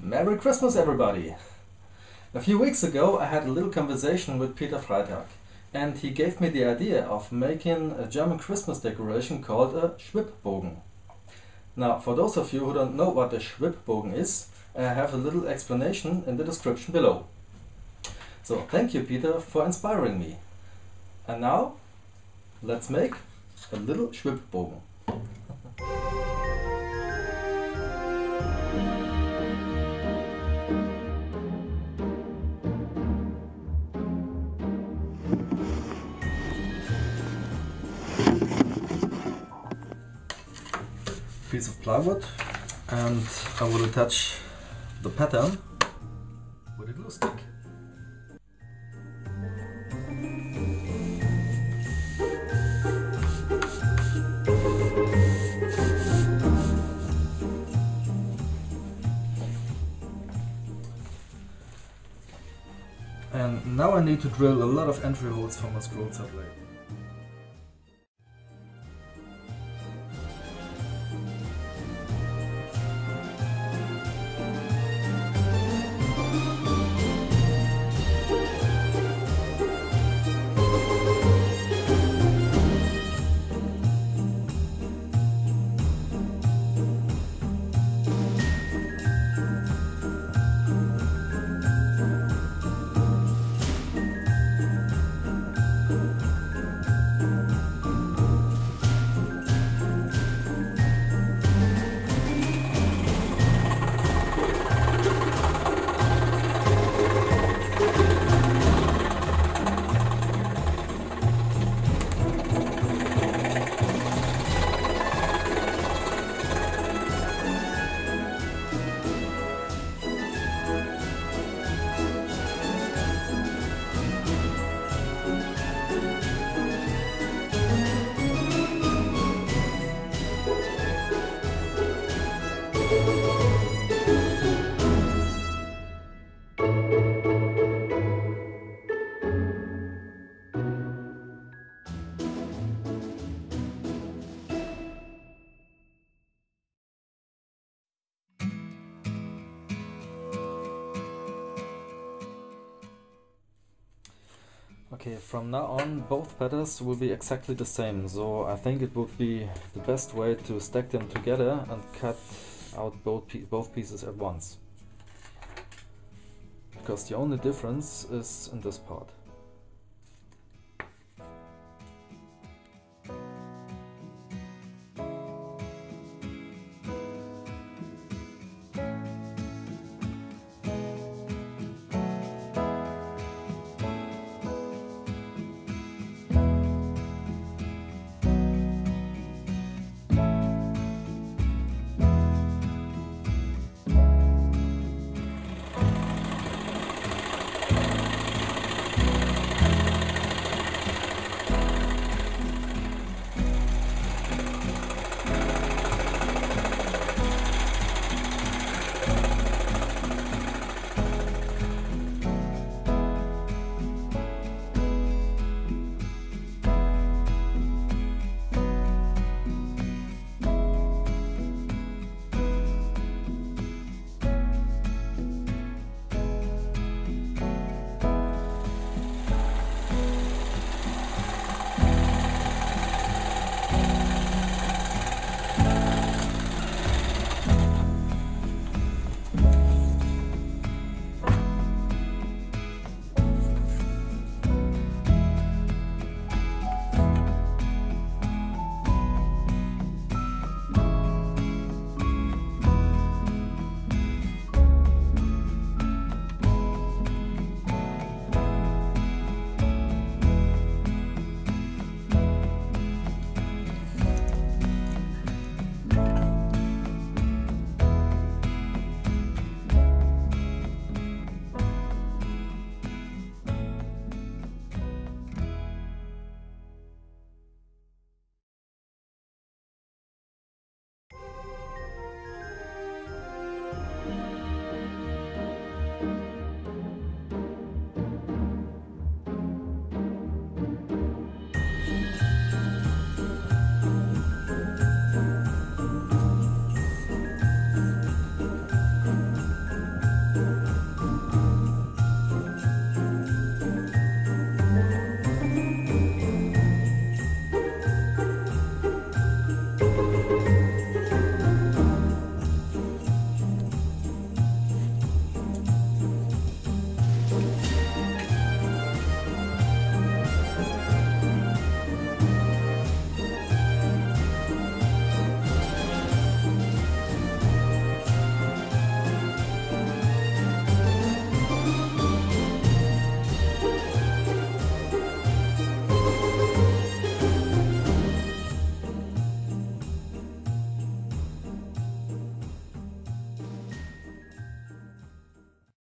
Merry Christmas, everybody! A few weeks ago I had a little conversation with Peter Freitag, and he gave me the idea of making a German Christmas decoration called a Schwibbogen. Now, for those of you who don't know what a Schwibbogen is, I have a little explanation in the description below. So, thank you, Peter, for inspiring me. And now, let's make a little Schwibbogen. Piece of plywood, and I will attach the pattern with a glue stick. And now I need to drill a lot of entry holes for my scroll set blade. Okay, from now on both patterns will be exactly the same, so I think it would be the best way to stack them together and cut out both pieces at once. Because the only difference is in this part.